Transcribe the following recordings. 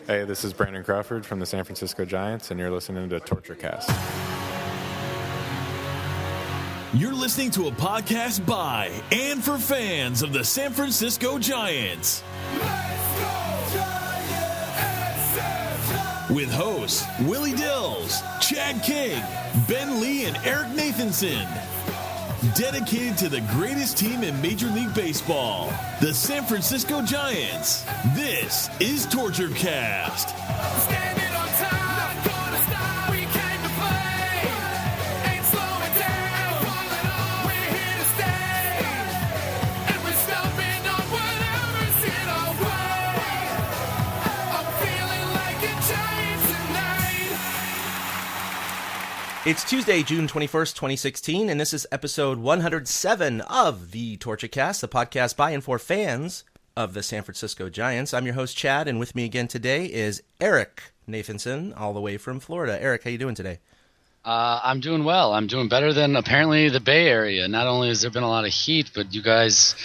Hey, this is Brandon Crawford from the San Francisco Giants, and you're listening to Torture Cast. You're listening to a podcast by and for fans of the San Francisco Giants. Let's go, Giants! With hosts Willie Dills, Chad King, Ben Lee, and Eric Nathanson. Dedicated to the greatest team in Major League Baseball, the San Francisco Giants. This is Torture Cast. Standing on time, not gonna stop. We came to play, ain't slowing down. Falling on, we're here to stay, and we're stomping on whatever's in our way. I'm feeling like a Giant tonight. It's Tuesday, June 21st, 2016, and this is episode 107 of the Torture Cast, the podcast by and for fans of the San Francisco Giants. I'm your host, Chad, and with me again today is Eric Nathanson, all the way from Florida. Eric, how you doing today? I'm doing well. I'm doing better than apparently the Bay Area. Not only has there been a lot of heat, but you guys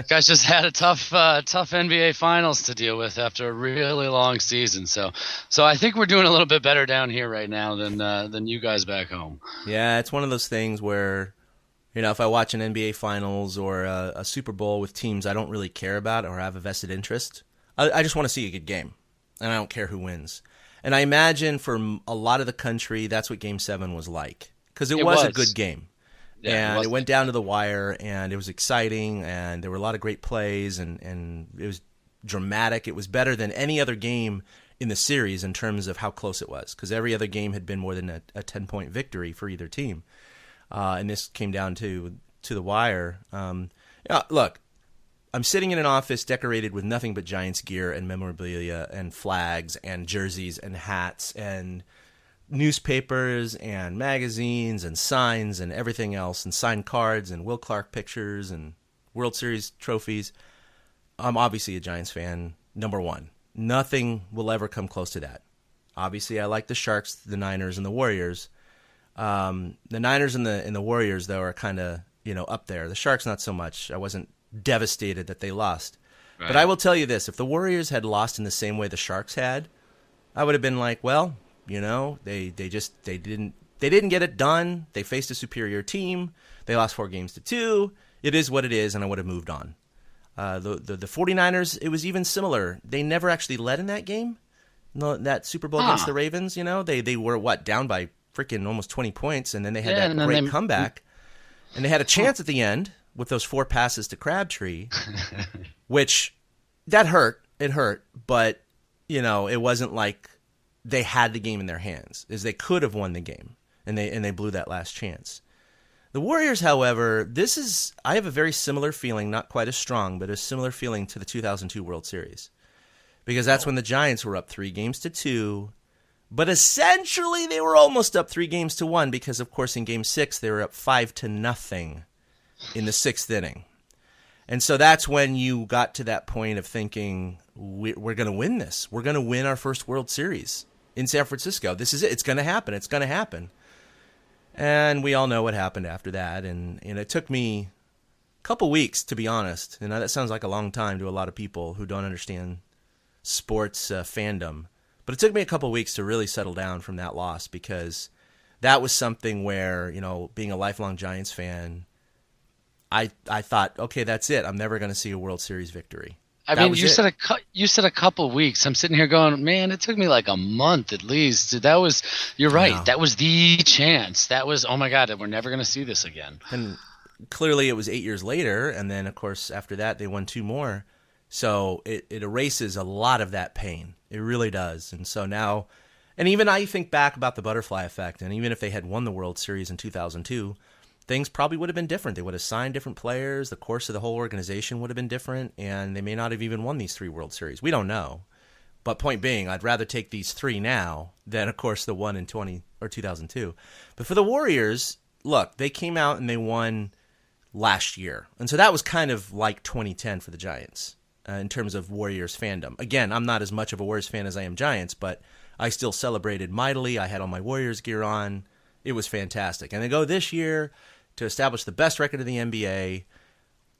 just had a tough NBA Finals to deal with after a really long season. So I think we're doing a little bit better down here right now than you guys back home. Yeah, it's one of those things where, if I watch an NBA Finals or a Super Bowl with teams I don't really care about or have a vested interest, I just want to see a good game, and I don't care who wins. And I imagine for a lot of the country, that's what Game 7 was like. Because it was a good game. Yeah, and it went down to the wire, and it was exciting, and there were a lot of great plays, and it was dramatic. It was better than any other game in the series in terms of how close it was. Because every other game had been more than a 10-point victory for either team. And this came down to the wire. Look, I'm sitting in an office decorated with nothing but Giants gear and memorabilia and flags and jerseys and hats and newspapers and magazines and signs and everything else and signed cards and Will Clark pictures and World Series trophies. I'm obviously a Giants fan, number one. Nothing will ever come close to that. Obviously, I like the Sharks, the Niners, and the Warriors. The Niners and the Warriors, though, are kind of, up there. The Sharks, not so much. I wasn't devastated that they lost. Right. But I will tell you this, if the Warriors had lost in the same way the Sharks had, I would have been like, well, they didn't get it done. They faced a superior team. They lost 4-2. It is what it is, and I would have moved on. The 49ers, it was even similar. They never actually led in that game. No, that Super Bowl against the Ravens, they were down by freaking almost 20 points, and then they had that great comeback. And they had a chance at the end with those 4 passes to Crabtree, which that hurt. It hurt, but it wasn't like they had the game in their hands, as they could have won the game, and they blew that last chance. The Warriors, however, I have a very similar feeling, not quite as strong, but a similar feeling to the 2002 World Series, because that's when the Giants were up 3-2, but essentially they were almost up 3-1 because, of course, in Game 6 they were up 5-0. In the 6th inning. And so that's when you got to that point of thinking, we're going to win this. We're going to win our first World Series in San Francisco. This is it. It's going to happen. It's going to happen. And we all know what happened after that. And it took me a couple weeks, to be honest. And that sounds like a long time to a lot of people who don't understand sports fandom. But it took me a couple weeks to really settle down from that loss, because that was something where, being a lifelong Giants fan, I thought, okay, that's it. I'm never going to see a World Series victory. You said a couple weeks. I'm sitting here going, man, it took me like a month at least. You're right. No. That was the chance. That was, oh my God, we're never going to see this again. And clearly it was 8 years later. And then, of course, after that, they won 2 more. So it erases a lot of that pain. It really does. And so now, and even I think back about the butterfly effect. And even if they had won the World Series in 2002, things probably would have been different. They would have signed different players. The course of the whole organization would have been different, and they may not have even won these 3 World Series. We don't know. But point being, I'd rather take these 3 now than, of course, the one in 2002. But for the Warriors, look, they came out and they won last year. And so that was kind of like 2010 for the Giants in terms of Warriors fandom. Again, I'm not as much of a Warriors fan as I am Giants, but I still celebrated mightily. I had all my Warriors gear on. It was fantastic. And they go this year to establish the best record in the NBA,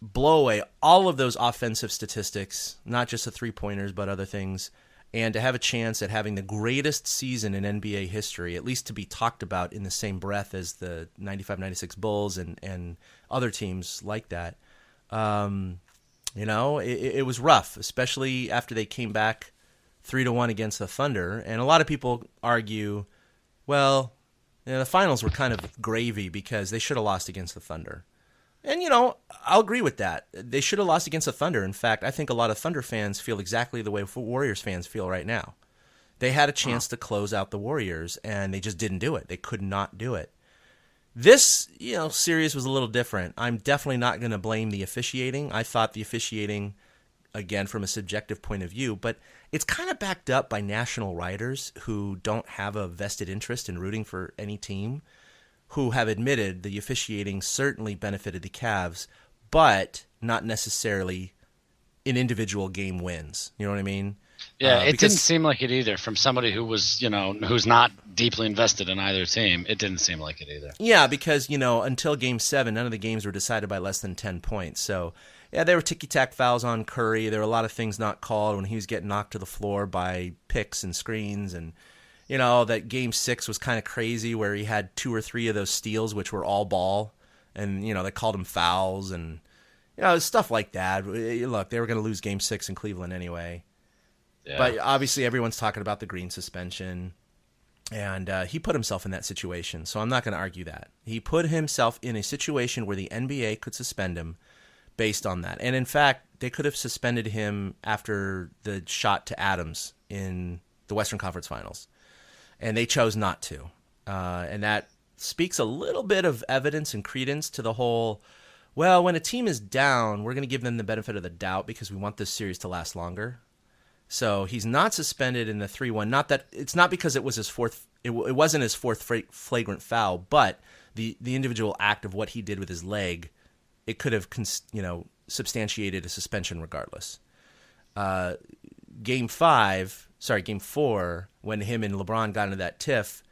blow away all of those offensive statistics, not just the three-pointers, but other things, and to have a chance at having the greatest season in NBA history, at least to be talked about in the same breath as the 95-96 Bulls and other teams like that. It was rough, especially after they came back 3-1 against the Thunder. And a lot of people argue, well, the finals were kind of gravy because they should have lost against the Thunder. And, I'll agree with that. They should have lost against the Thunder. In fact, I think a lot of Thunder fans feel exactly the way Warriors fans feel right now. They had a chance to close out the Warriors, and they just didn't do it. They could not do it. This, series was a little different. I'm definitely not going to blame the officiating. I thought the officiating, again, from a subjective point of view, but it's kind of backed up by national writers who don't have a vested interest in rooting for any team, who have admitted the officiating certainly benefited the Cavs, but not necessarily in individual game wins. You know what I mean? Yeah, it didn't seem like it either from somebody who was, who's not deeply invested in either team. It didn't seem like it either. Yeah, because, until Game 7, none of the games were decided by less than 10 points. So, yeah, there were ticky-tack fouls on Curry. There were a lot of things not called when he was getting knocked to the floor by picks and screens. And, that Game 6 was kind of crazy where he had 2 or 3 of those steals, which were all ball. And, they called them fouls and, stuff like that. Look, they were going to lose Game 6 in Cleveland anyway. Yeah. But obviously everyone's talking about the Green suspension, and he put himself in that situation, so I'm not going to argue that. He put himself in a situation where the NBA could suspend him based on that. And in fact, they could have suspended him after the shot to Adams in the Western Conference Finals, and they chose not to. And that speaks a little bit of evidence and credence to the whole, well, when a team is down, we're going to give them the benefit of the doubt because we want this series to last longer. So he's not suspended in the 3-1. Not that it's not because it was his fourth. It wasn't his fourth flagrant foul, but the individual act of what he did with his leg, it could have substantiated a suspension regardless. Game 4, when him and LeBron got into that tiff,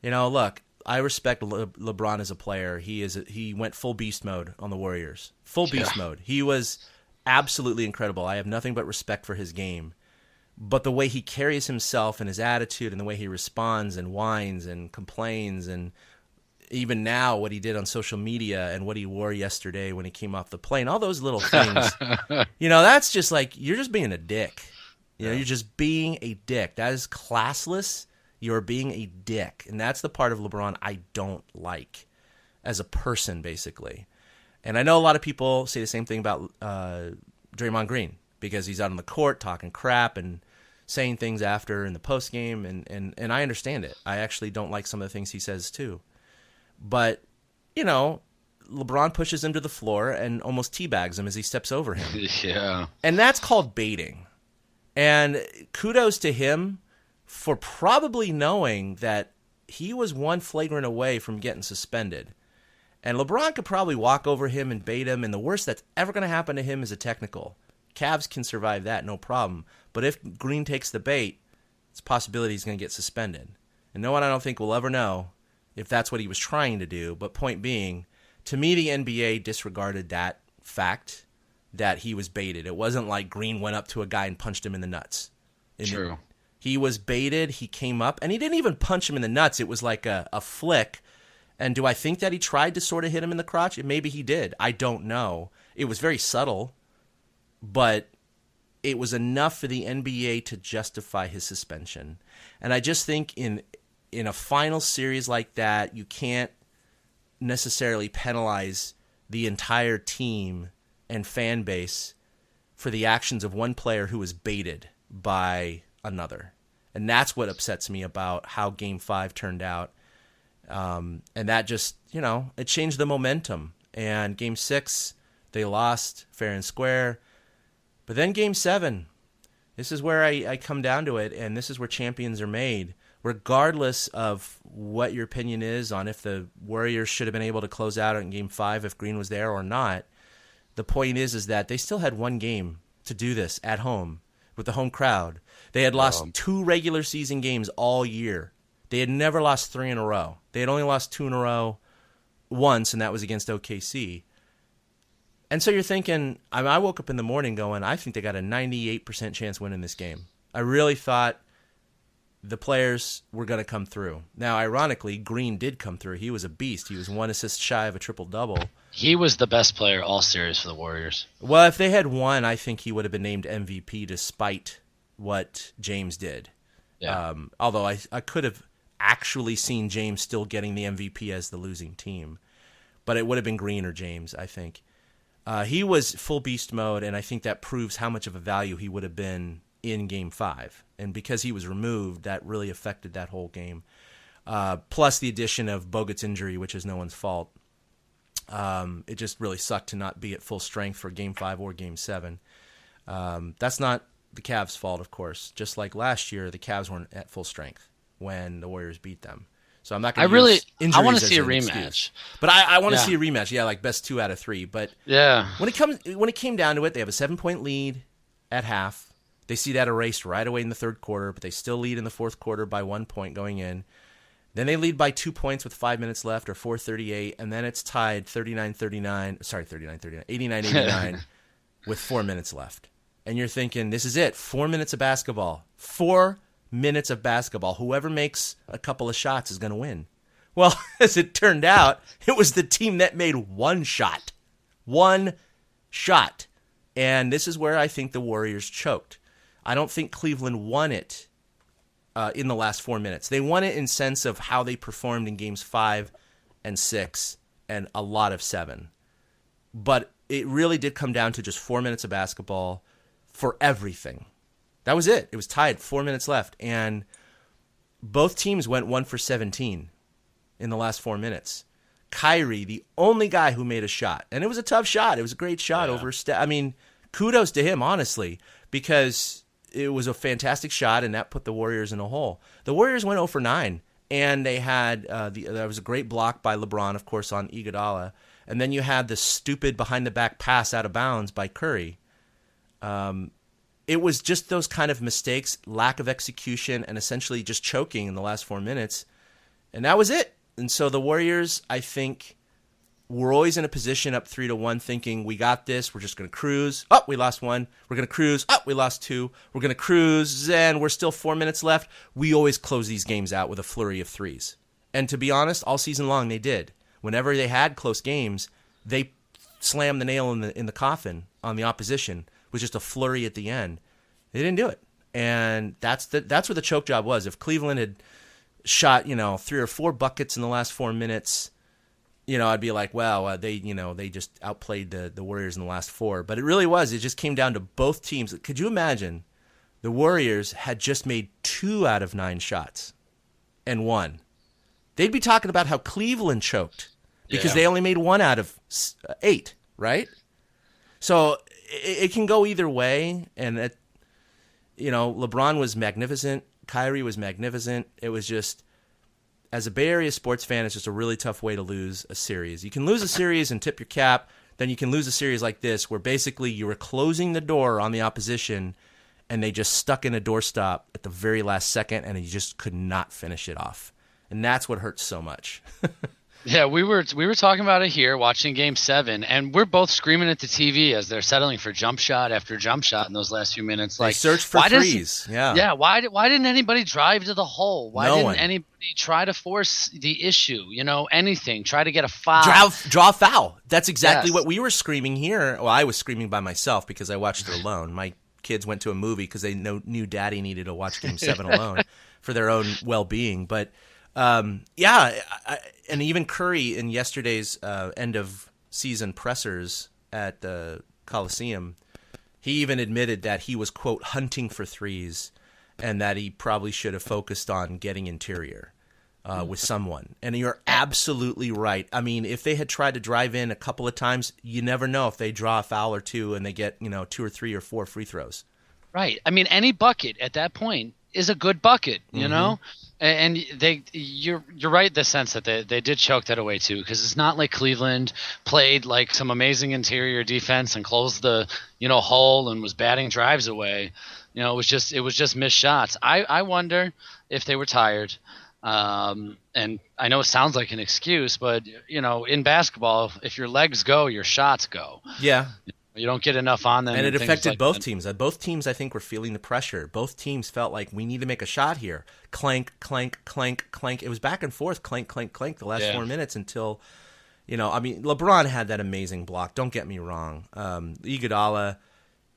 look, I respect LeBron as a player. He went full beast mode on the Warriors. Full beast mode. He was absolutely incredible. I have nothing but respect for his game. But the way he carries himself and his attitude and the way he responds and whines and complains, and even now what he did on social media and what he wore yesterday when he came off the plane, all those little things, that's just like, you're just being a dick. You're just being a dick. That is classless. You're being a dick. And that's the part of LeBron I don't like as a person, basically. And I know a lot of people say the same thing about Draymond Green, because he's out on the court talking crap and saying things after in the post game, and I understand it. I actually don't like some of the things he says too. But, LeBron pushes him to the floor and almost teabags him as he steps over him. Yeah. And that's called baiting. And kudos to him for probably knowing that he was one flagrant away from getting suspended. And LeBron could probably walk over him and bait him, and the worst that's ever going to happen to him is a technical. Cavs can survive that, no problem. But if Green takes the bait, it's a possibility he's going to get suspended. And no one, I don't think, will ever know if that's what he was trying to do. But point being, to me, the NBA disregarded that fact that he was baited. It wasn't like Green went up to a guy and punched him in the nuts. True. He was baited. He came up, and he didn't even punch him in the nuts. It was like a flick. And do I think that he tried to sort of hit him in the crotch? Maybe he did. I don't know. It was very subtle. But it was enough for the NBA to justify his suspension. And I just think in a final series like that, you can't necessarily penalize the entire team and fan base for the actions of one player who was baited by another. And that's what upsets me about how Game 5 turned out. And that just, it changed the momentum. And Game 6, they lost fair and square. But then Game 7, this is where I come down to it, and this is where champions are made. Regardless of what your opinion is on if the Warriors should have been able to close out in Game 5 if Green was there or not, the point is that they still had one game to do this at home with the home crowd. They had lost 2 regular season games all year. They had never lost 3 in a row. They had only lost 2 in a row once, and that was against OKC. And so you're thinking, I woke up in the morning going, I think they got a 98% chance winning this game. I really thought the players were going to come through. Now, ironically, Green did come through. He was a beast. He was 1 assist shy of a triple-double. He was the best player all series for the Warriors. Well, if they had won, I think he would have been named MVP despite what James did. Yeah. Although I could have actually seen James still getting the MVP as the losing team. But it would have been Green or James, I think. He was full beast mode, and I think that proves how much of a value he would have been in Game 5. And because he was removed, that really affected that whole game. Plus the addition of Bogut's injury, which is no one's fault. It just really sucked to not be at full strength for Game 5 or Game 7. That's not the Cavs' fault, of course. Just like last year, the Cavs weren't at full strength when the Warriors beat them. So I'm not going to use injuries I want to see a as an rematch. excuse. But I want to see a rematch. Yeah, like best 2 out of 3. But Yeah. when it came down to it, they have a 7-point lead at half. They see that erased right away in the third quarter, but they still lead in the fourth quarter by 1 point going in. Then they lead by 2 points with 5 minutes left, or 4:38, and then it's tied 89-89 with 4 minutes left. And you're thinking, this is it, 4 minutes of basketball. 4 minutes of basketball. Whoever makes a couple of shots is going to win. Well, as it turned out, it was the team that made one shot. One shot. And this is where I think the Warriors choked. I don't think Cleveland won it in the last 4 minutes. They won it in sense of how they performed in games 5 and 6 and a lot of 7. But it really did come down to just 4 minutes of basketball for everything. That was it. It was tied, 4 minutes left. And both teams went 1 for 17 in the last 4 minutes. Kyrie, the only guy who made a shot. And it was a tough shot. It was a great shot over Steph. I mean, kudos to him, honestly, because it was a fantastic shot, and that put the Warriors in a hole. The Warriors went 0 for 9, and they had there was a great block by LeBron, of course, on Iguodala, and then you had the stupid behind-the-back pass out of bounds by Curry. It was just those kind of mistakes, lack of execution, and essentially just choking in the last 4 minutes, and that was it. And so the Warriors, I think, were always in a position up 3-1 thinking, we got this, we're just going to cruise. Oh, we lost 1. We're going to cruise. Oh, we lost 2. We're going to cruise, and we're still 4 minutes left. We always close these games out with a flurry of threes. And to be honest, all season long they did. Whenever they had close games, they slammed the nail in the coffin on the opposition with just a flurry at the end. They didn't do it. And that's what the choke job was. If Cleveland had shot, 3 or 4 buckets in the last 4 minutes, I'd be like, wow, they just outplayed the Warriors in the last 4. But it really was. It just came down to both teams. Could you imagine the Warriors had just made 2 out of 9 shots and won? They'd be talking about how Cleveland choked because they only made 1 out of 8, right? So it can go either way. And, LeBron was magnificent. Kyrie was magnificent. It was just, as a Bay Area sports fan, it's just a really tough way to lose a series. You can lose a series and tip your cap. Then you can lose a series like this where basically you were closing the door on the opposition and they just stuck in a doorstop at the very last second and you just could not finish it off. And that's what hurts so much. Yeah, we were talking about it here, watching Game 7, and we're both screaming at the TV as they're settling for jump shot after jump shot in those last few minutes. Like, search for threes. Yeah. Why didn't anybody drive to the hole? Why No didn't one. anybody try to force the issue? Anything. Try to get a foul. Draw a foul. That's exactly Yes. what we were screaming here. Well, I was screaming by myself because I watched it alone. My kids went to a movie because they knew Daddy needed to watch Game 7 alone for their own well-being. But and even Curry in yesterday's end-of-season pressers at the Coliseum, he even admitted that he was, quote, hunting for threes and that he probably should have focused on getting interior with someone. And you're absolutely right. I mean, if they had tried to drive in a couple of times, you never know if they draw a foul or two and they get 2 or 3 or 4 free throws. Right. I mean, any bucket at that point is a good bucket, you know? And you're right in the sense that they did choke that away too, because it's not like Cleveland played like some amazing interior defense and closed the hole and was batting drives away. It was just missed shots. I wonder if they were tired. And I know it sounds like an excuse, but in basketball, if your legs go, your shots go. Yeah. You don't get enough on them. And it things affected like both that. teams. Both teams, I think, were feeling the pressure. Both teams felt like we need to make a shot here. Clank, clank, clank, clank. It was back and forth, clank, clank, clank, the last 4 minutes until, LeBron had that amazing block. Don't get me wrong. Iguodala,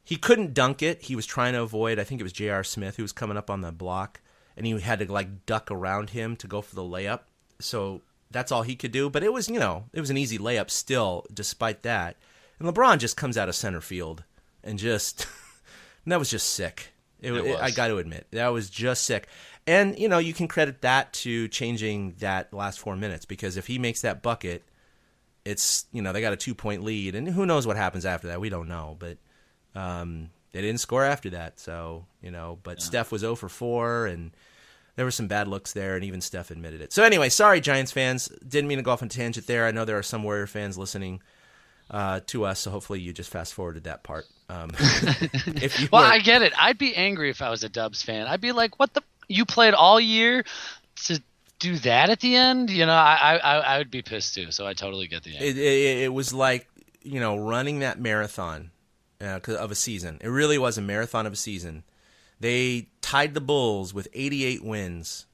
he couldn't dunk it. He was trying to avoid, I think it was J.R. Smith who was coming up on the block, and he had to, duck around him to go for the layup. So that's all he could do. But it was, it was an easy layup still, despite that. And LeBron just comes out of center field and just and that was just sick. I got to admit, that was just sick. And, you can credit that to changing that last 4 minutes, because if he makes that bucket, it's, they got a 2-point lead. And who knows what happens after that? We don't know. But they didn't score after that. So, Steph was 0 for 4, and there were some bad looks there, and even Steph admitted it. So anyway, sorry, Giants fans. Didn't mean to go off on a tangent there. I know there are some Warrior fans listening to us, so hopefully you just fast forwarded that part. I get it. I'd be angry if I was a Dubs fan. I'd be like, "What the? You played all year to do that at the end?" I would be pissed too. So I totally get the anger. It was like running that marathon of a season. It really was a marathon of a season. They tied the Bulls with 88 wins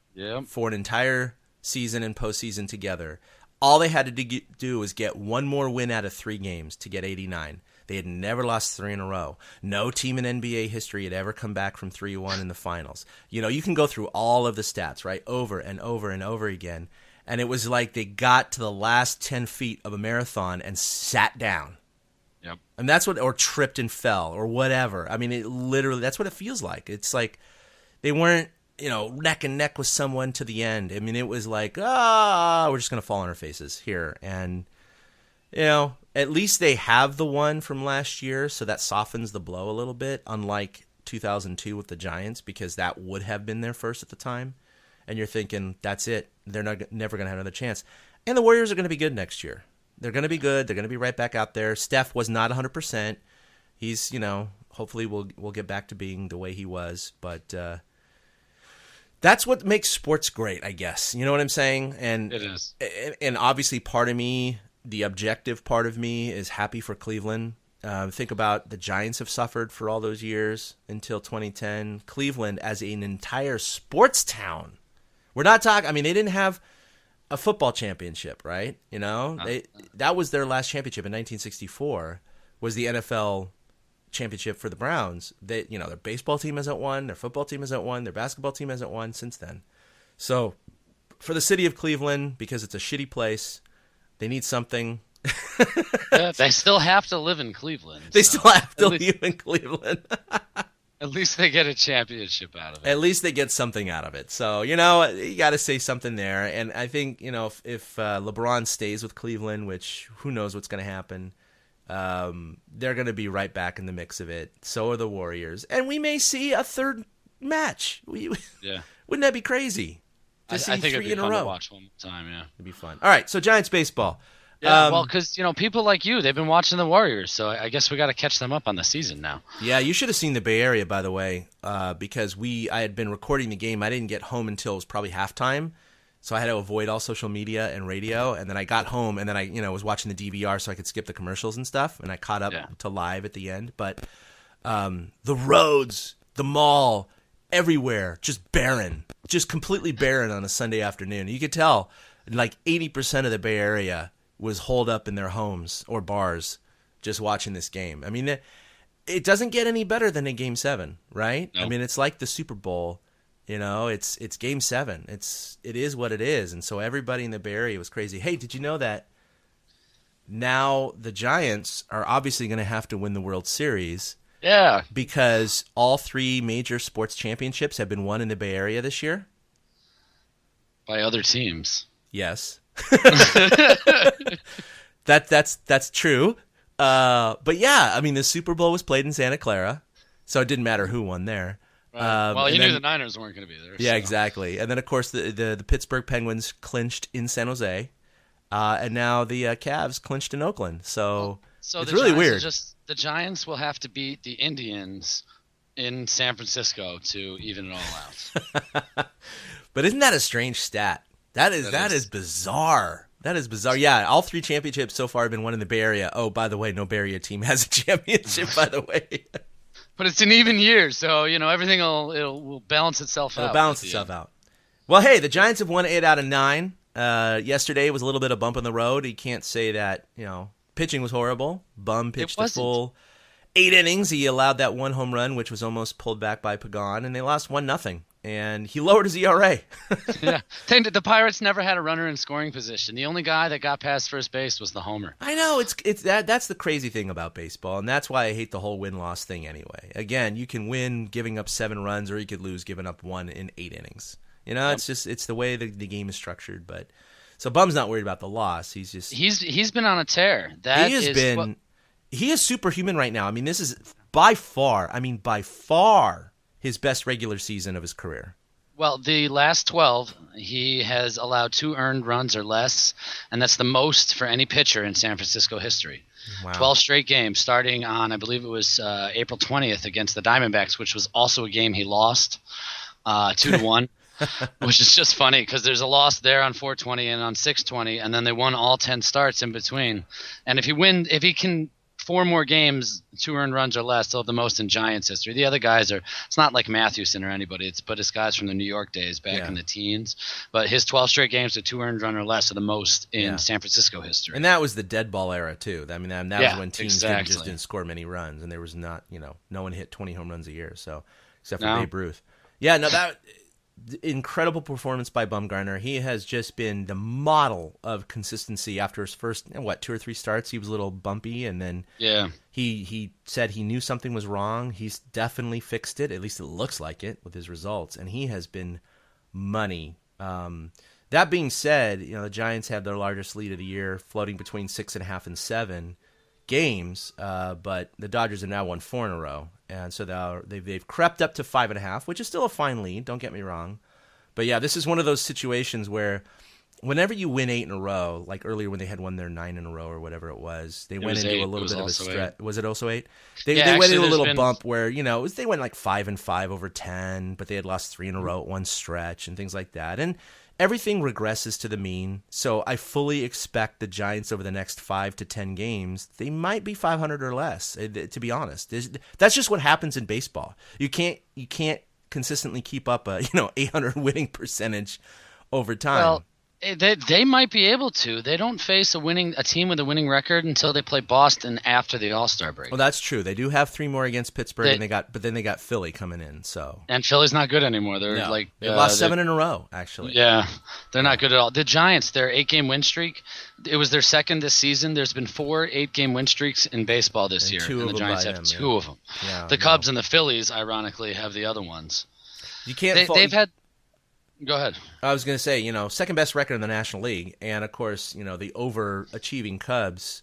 for an entire season and postseason together. All they had to do was get one more win out of 3 games to get 89. They had never lost 3 in a row. No team in NBA history had ever come back from 3-1 in the finals. You can go through all of the stats, right, over and over and over again. And it was like they got to the last 10 feet of a marathon and sat down. Yep. And that's what, or tripped and fell or whatever. I mean, it literally, that's what it feels like. It's like they weren't, neck and neck with someone to the end. I mean, it was like, we're just going to fall on our faces here. And, at least they have the one from last year, so that softens the blow a little bit, unlike 2002 with the Giants, because that would have been their first at the time. And you're thinking, that's it. They're never going to have another chance. And the Warriors are going to be good next year. They're going to be good. They're going to be right back out there. Steph was not 100%. He's, hopefully we'll get back to being the way he was, but that's what makes sports great, I guess. You know what I'm saying? And it is. And obviously part of me, the objective part of me, is happy for Cleveland. Think about the Giants have suffered for all those years until 2010. Cleveland as an entire sports town. We're not talking, they didn't have a football championship, right? That was their last championship in 1964, was the NFL championship for the Browns. Their baseball team hasn't won, their football team hasn't won, their basketball team hasn't won since then. So for the city of Cleveland, because it's a shitty place, they need something. Yeah, they still have to live in Cleveland. They still have to live in Cleveland. At least they get a championship out of it. At least they get something out of it. So, you got to say something there. And I think, if LeBron stays with Cleveland, which who knows what's going to happen, they're going to be right back in the mix of it. So are the Warriors. And we may see a third match. Yeah. Wouldn't that be crazy? I think it'd be fun to watch one more time, yeah. It'd be fun. All right, so Giants baseball. Yeah, because people like you, they've been watching the Warriors, so I guess we got to catch them up on the season now. Yeah, you should have seen the Bay Area, by the way, because I had been recording the game. I didn't get home until it was probably halftime, so I had to avoid all social media and radio. And then I got home, and then I was watching the DVR so I could skip the commercials and stuff, and I caught up to live at the end. But the roads, the mall, everywhere, just barren, just completely barren on a Sunday afternoon. You could tell, like 80% of the Bay Area was holed up in their homes or bars just watching this game. It doesn't get any better than a Game 7, right? Nope. It's like the Super Bowl. It's Game 7. It is what it is. And so everybody in the Bay Area was crazy. Hey, did you know that now the Giants are obviously going to have to win the World Series? Yeah. Because all 3 major sports championships have been won in the Bay Area this year? By other teams. Yes. That's true. But yeah, the Super Bowl was played in Santa Clara, so it didn't matter who won there. Right. Well, you knew the Niners weren't going to be there. Yeah, so. Exactly. And then, of course, the Pittsburgh Penguins clinched in San Jose, and now the Cavs clinched in Oakland. So it's really weird. The Giants will have to beat the Indians in San Francisco to even it all out. But isn't that a strange stat? That is bizarre. That is bizarre. Yeah, all 3 championships so far have been won in the Bay Area. Oh, by the way, no Bay Area team has a championship, by the way. But it's an even year, so everything will balance itself out. It'll balance itself out. Well, hey, the Giants have won 8 out of 9. Yesterday was a little bit of bump in the road. You can't say that, pitching was horrible. Bum pitched a full 8 innings. He allowed that 1 home run, which was almost pulled back by Pagan, and they lost 1-0. And he lowered his ERA. Yeah, the Pirates never had a runner in scoring position. The only guy that got past first base was the homer. I know that's the crazy thing about baseball, and that's why I hate the whole win-loss thing anyway. Again, you can win giving up 7 runs, or you could lose giving up 1 in 8 innings. It's the way the game is structured. But so Bum's not worried about the loss. He's been on a tear. He is superhuman right now. I mean, this is by far his best regular season of his career. Well, the last 12, he has allowed 2 earned runs or less, and that's the most for any pitcher in San Francisco history. Wow. 12 straight games, starting on, I believe it was April 20th against the Diamondbacks, which was also a game he lost 2-1, which is just funny because there's a loss there on 4/20 and on 6/20, and then they won all 10 starts in between. And if he can 4 more games, 2 earned runs or less, they'll have the most in Giants history. The other guys it's not like Mathewson or anybody, but it's guys from the New York days back in the teens. But his 12 straight games with 2 earned run or less are the most in San Francisco history. And that was the dead ball era too. I mean, that was when teams just didn't score many runs, and there was not, no one hit 20 home runs a year, so except for Babe Ruth. Yeah, no, that incredible performance by Bumgarner. He has just been the model of consistency after his first 2 or 3 starts. He was a little bumpy, and then he said he knew something was wrong. He's definitely fixed it. At least it looks like it with his results, and he has been money. That being said, the Giants have their largest lead of the year, floating between 6.5 and 7 games, but the Dodgers have now won 4 in a row. And so they've crept up to 5.5, which is still a fine lead. Don't get me wrong, but yeah, this is one of those situations where whenever you win 8 in a row, like earlier when they had won their 9 in a row or whatever it was, they went into a little bit of a stretch. Was it also 8? They went into a little bump where they went like 5-5 over 10, but they had lost 3 in a row at one stretch and things like that. And everything regresses to the mean, so I fully expect the Giants over the next 5 to 10 games, they might be 500 or less, to be honest. That's just what happens in baseball. You can't consistently keep up a 800 winning percentage over time. Well, they might be able to. They don't face a team with a winning record until they play Boston after the All-Star break. Well, that's true. They do have 3 more against Pittsburgh, but then they got Philly coming in. And Philly's not good anymore. They lost 7 in a row, actually. Yeah, they're not good at all. The Giants, their 8-game win streak, it was their second this season. There's been 4 8-game win streaks in baseball this year, and the Giants have 2 of them. Yeah, the Cubs and the Phillies, ironically, have the other ones. You can't. They've had. Go ahead. I was going to say, second best record in the National League, and of course, the overachieving Cubs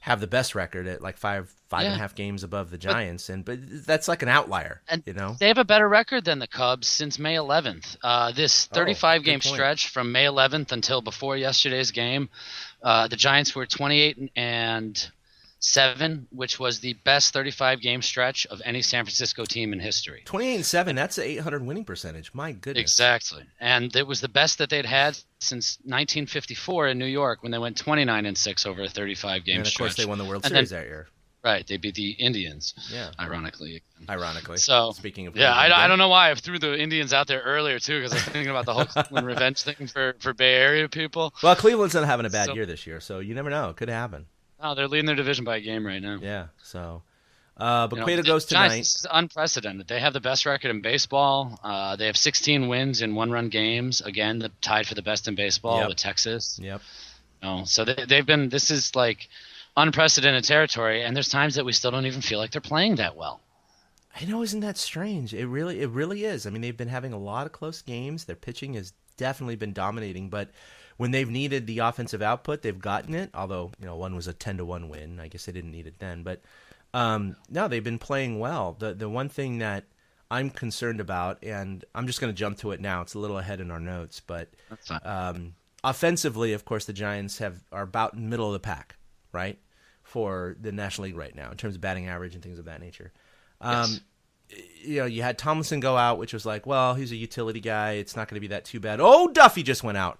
have the best record at like 5.5 games above the Giants, but that's like an outlier. And they have a better record than the Cubs since May 11th. This 35-game stretch from May 11th until before yesterday's game, the Giants were 28-7, which was the best 35-game stretch of any San Francisco team in history. 28-7, that's an 800 winning percentage. My goodness. Exactly. And it was the best that they'd had since 1954 in New York when they went 29-6 over a 35-game stretch. And of course they won the World Series that year. Right, they beat the Indians. Yeah, ironically. So speaking of, I don't know why I threw the Indians out there earlier too, because I was thinking about the whole Cleveland revenge thing for Bay Area people. Well, Cleveland's not having a bad year this year, so you never know. It could happen. Oh, they're leading their division by a game right now. Yeah, so but Cueto goes tonight. It's unprecedented. They have the best record in baseball. They have 16 wins in 1-run games. Again, tied for the best in baseball with Texas. Yep. So they've been. This is like unprecedented territory, and there's times that we still don't even feel like they're playing that well. I know, isn't that strange? It really is. I mean, they've been having a lot of close games. Their pitching has definitely been dominating, but when they've needed the offensive output, they've gotten it. Although one was a 10-1 win. I guess they didn't need it then, but no, they've been playing well. The one thing that I'm concerned about, and I'm just going to jump to it now. It's a little ahead in our notes, but offensively, of course, the Giants are about in the middle of the pack, right, for the National League right now in terms of batting average and things of that nature. Yes. You had Tomlinson go out, which was like, well, he's a utility guy. It's not going to be that too bad. Oh, Duffy just went out.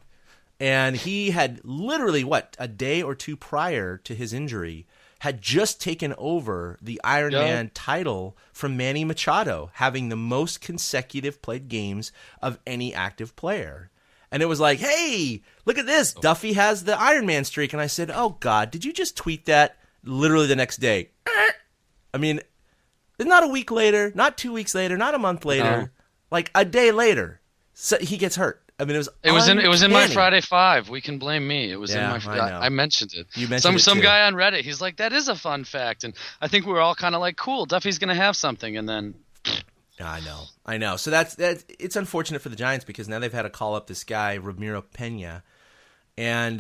And he had literally, a day or two prior to his injury, had just taken over the Iron Man title from Manny Machado, having the most consecutive played games of any active player. And it was like, hey, look at this. Duffy has the Iron Man streak. And I said, oh, God, did you just tweet that literally the next day? I mean, not a week later, not 2 weeks later, not a month later, like a day later, so he gets hurt. I mean, it was in my Friday Five. We can blame me. It was in my. I mentioned it. You mentioned some guy on Reddit. He's like, that is a fun fact, and I think we were all kind of like, cool. Duffy's gonna have something, and then. I know. So that's it's unfortunate for the Giants because now they've had to call up this guy Ramiro Pena, and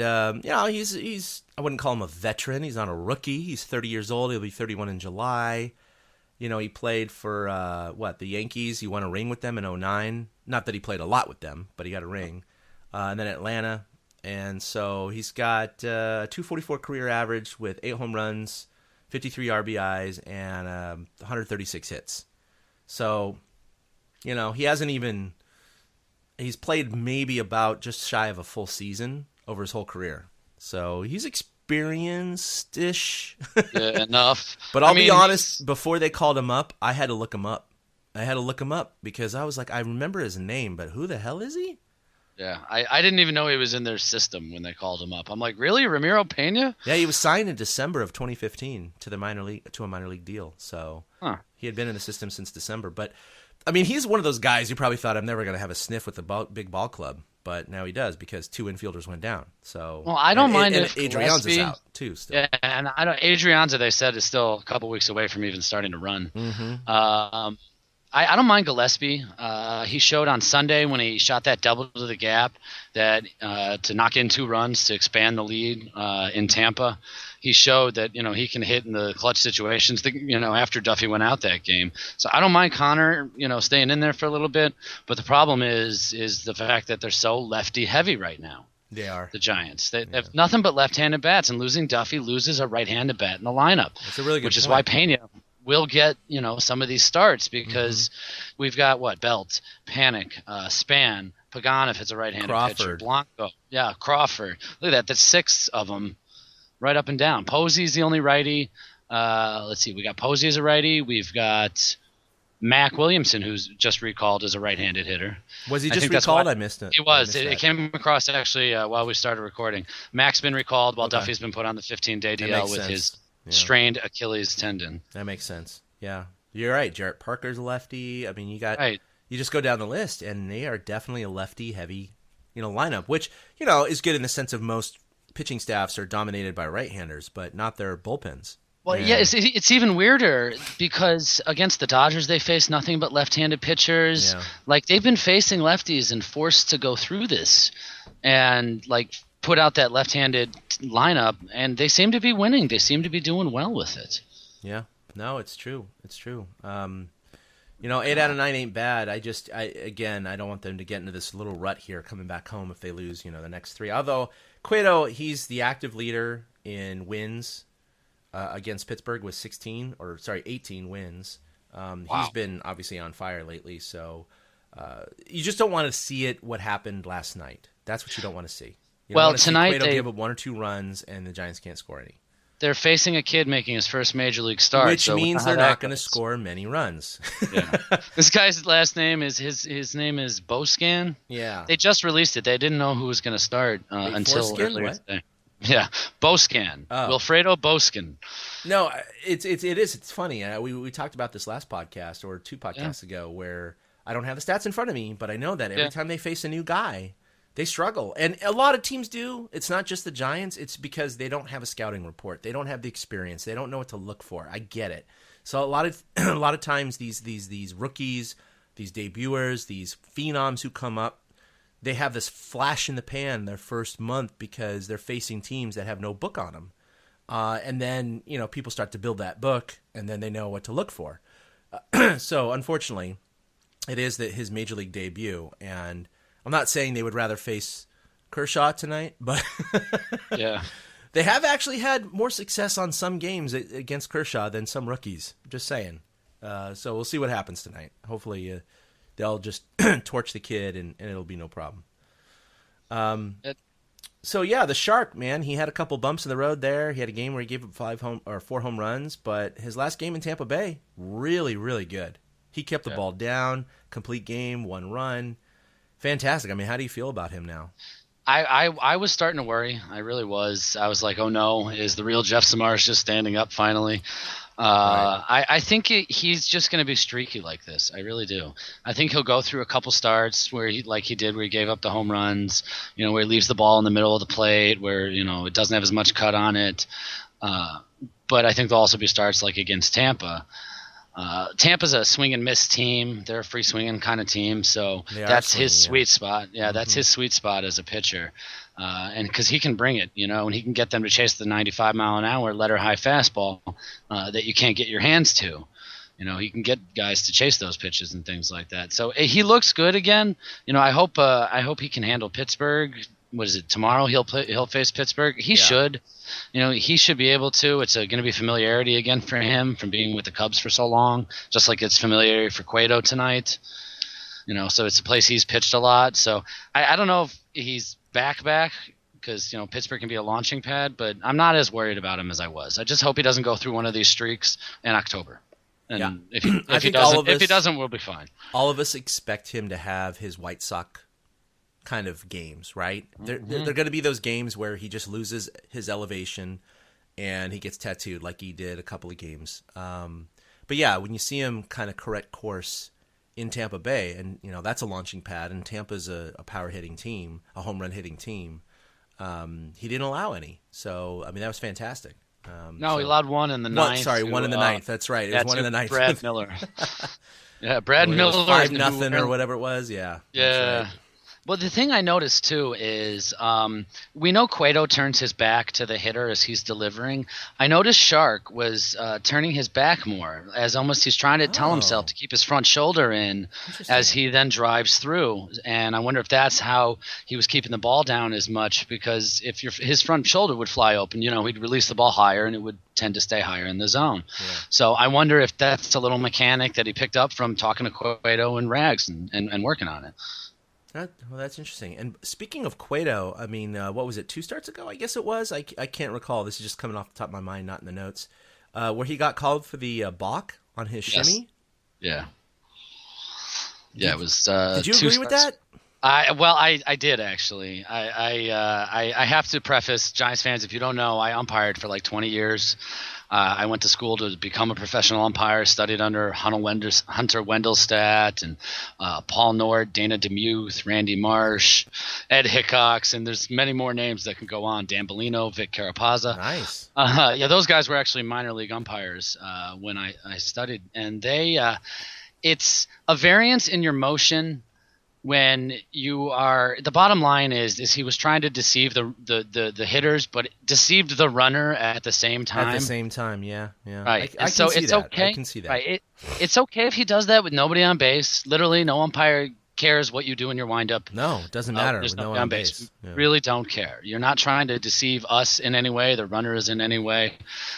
he's I wouldn't call him a veteran. He's not a rookie. He's 30 years old. He'll be 31 in July. You know, he played for the Yankees. He won a ring with them in 2009. Not that he played a lot with them, but he got a ring. And then Atlanta. And so he's got 244 career average with 8 home runs, 53 RBIs, and 136 hits. So, you know, he's played maybe about just shy of a full season over his whole career. So he's experienced-ish. Yeah, enough. But I'll be honest, before they called him up, I had to look him up. Because I was like, I remember his name, but who the hell is he? Yeah, I didn't even know he was in their system when they called him up. I'm like, really, Ramiro Pena? Yeah, he was signed in December of 2015 to a minor league deal. So he had been in the system since December. But I mean, he's one of those guys you probably thought I'm never going to have a sniff with the big ball club, but now he does because 2 infielders went down. So I don't mind if Adrianza's out too. Still. Yeah, and Adrianza, they said, is still a couple weeks away from even starting to run. Mm-hmm. I don't mind Gillespie. He showed on Sunday when he shot that double to the gap that to knock in 2 runs to expand the lead in Tampa. He showed that he can hit in the clutch situations. After Duffy went out that game, so I don't mind Connor staying in there for a little bit. But the problem is the fact that they're so lefty heavy right now. They are the Giants. They have nothing but left-handed bats, and losing Duffy loses a right-handed bat in the lineup. That's a really good which point. Is why Pena will get some of these starts because we've got Belt, Panic, Span, Pagan if it's a right-handed pitcher, Blanco, Crawford. Look at that. That's 6 of them right up and down. Posey's the only righty. Let's see. We got Posey as a righty. We've got Mac Williamson, who's just recalled as a right-handed hitter. Was he just recalled? I missed it. He was. It came across actually while we started recording. Mac's been recalled while Duffy's been put on the 15-day DL with his strained Achilles tendon. That makes sense. Yeah, you're right. Jarrett Parker's a lefty. I mean, you just go down the list, and they are definitely a lefty-heavy, lineup, which is good in the sense of most pitching staffs are dominated by right-handers, but not their bullpens. Well, yeah, it's even weirder because against the Dodgers they face nothing but left-handed pitchers. Yeah. Like they've been facing lefties and forced to go through this, and put out that left-handed lineup, and they seem to be winning. They seem to be doing well with it. Yeah, no, it's true. It's true. 8 out of 9 ain't bad. I don't want them to get into this little rut here coming back home if they lose, the next 3. Although Cueto, he's the active leader in wins against Pittsburgh with 18 wins. Wow. He's been obviously on fire lately, so you just don't want to see what happened last night. That's what you don't want to see. Tonight they give up 1 or 2 runs and the Giants can't score any. They're facing a kid making his first major league start, which means they're not going to score many runs. Yeah. This guy's last name is his name is Boscan. Yeah, they just released it. They didn't know who was going to start until earlier today. Yeah, Boscan, Wilfredo Boscan. No, it's funny. We talked about this last podcast or 2 podcasts ago, where I don't have the stats in front of me, but I know that every time they face a new guy, they struggle. And a lot of teams do. It's not just the Giants. It's because they don't have a scouting report. They don't have the experience. They don't know what to look for. I get it. So a lot of times these rookies, these debuters, these phenoms who come up, they have this flash in the pan their first month because they're facing teams that have no book on them. And then, people start to build that book, and then they know what to look for. So unfortunately, it is his major league debut, and I'm not saying they would rather face Kershaw tonight, but they have actually had more success on some games against Kershaw than some rookies. Just saying. So we'll see what happens tonight. Hopefully they'll just torch the kid and it'll be no problem. So yeah, the Shark, man, he had a couple bumps in the road there. He had a game where he gave up 4 home runs, but his last game in Tampa Bay, really, really good. He kept the ball down, complete game, 1 run. Fantastic. I mean, how do you feel about him now? I was starting to worry. I really was. I was like, oh no, is the real Jeff Samaras just standing up finally? Right. I think he's just going to be streaky like this. I really do. I think he'll go through a couple starts where he did where he gave up the home runs, where he leaves the ball in the middle of the plate, where it doesn't have as much cut on it. But I think there'll also be starts like against Tampa. Tampa's a swing and miss team. They're a free swinging kind of team, so that's his sweet spot. Yeah, that's his sweet spot as a pitcher. And because he can bring it, and he can get them to chase the 95 mile an hour letter high fastball that you can't get your hands to. He can get guys to chase those pitches and things like that. So he looks good again. I hope he can handle Pittsburgh. What is it, tomorrow? He'll face Pittsburgh. He should. He should be able to. It's going to be familiarity again for him from being with the Cubs for so long, just like it's familiarity for Cueto tonight. So it's a place he's pitched a lot. So I don't know if he's back because Pittsburgh can be a launching pad, but I'm not as worried about him as I was. I just hope he doesn't go through one of these streaks in October. And if he doesn't, we'll be fine. All of us expect him to have his White Sox kind of games, right? They're going to be those games where he just loses his elevation and he gets tattooed like he did a couple of games. But yeah, when you see him kind of correct course in Tampa Bay, and that's a launching pad, and Tampa's a power hitting team, a home run hitting team, he didn't allow any. So I mean, that was fantastic. He allowed one in the ninth. One in the ninth. That's right. It was one in the ninth. Brad Miller. Yeah, Brad Miller. 5-0 or whatever it was. Yeah. Yeah. Right. Well, the thing I noticed, too, is we know Cueto turns his back to the hitter as he's delivering. I noticed Shark was turning his back more, as almost he's trying to tell himself to keep his front shoulder in as he then drives through. And I wonder if that's how he was keeping the ball down as much, because if his front shoulder would fly open, he'd release the ball higher and it would tend to stay higher in the zone. Yeah. So I wonder if that's a little mechanic that he picked up from talking to Cueto and Rags and working on it. Well, that's interesting. And speaking of Cueto, I mean, what was it, 2 starts ago? I guess it was. I can't recall. This is just coming off the top of my mind, not in the notes. Where he got called for the balk on his shimmy? Yeah. Yeah, it was. Did you agree with that? I did actually. I have to preface, Giants fans, if you don't know, I umpired for like 20 years. I went to school to become a professional umpire, studied under Hunter Wendelstadt and Paul Nord, Dana DeMuth, Randy Marsh, Ed Hickox, and there's many more names that can go on. Dan Bellino, Vic Carapazza. Nice. Those guys were actually minor league umpires when I studied. And it's a variance in your motion when you are – the bottom line is he was trying to deceive the hitters, but deceived the runner at the same time. At the same time, yeah. Right. I so can see it's that. okay. I can see that. Right. It's okay if he does that with nobody on base. Literally, no umpire cares what you do in your windup. No, it doesn't matter. There's with no one on base. Yeah. Really don't care. You're not trying to deceive us in any way. The runner is in any way.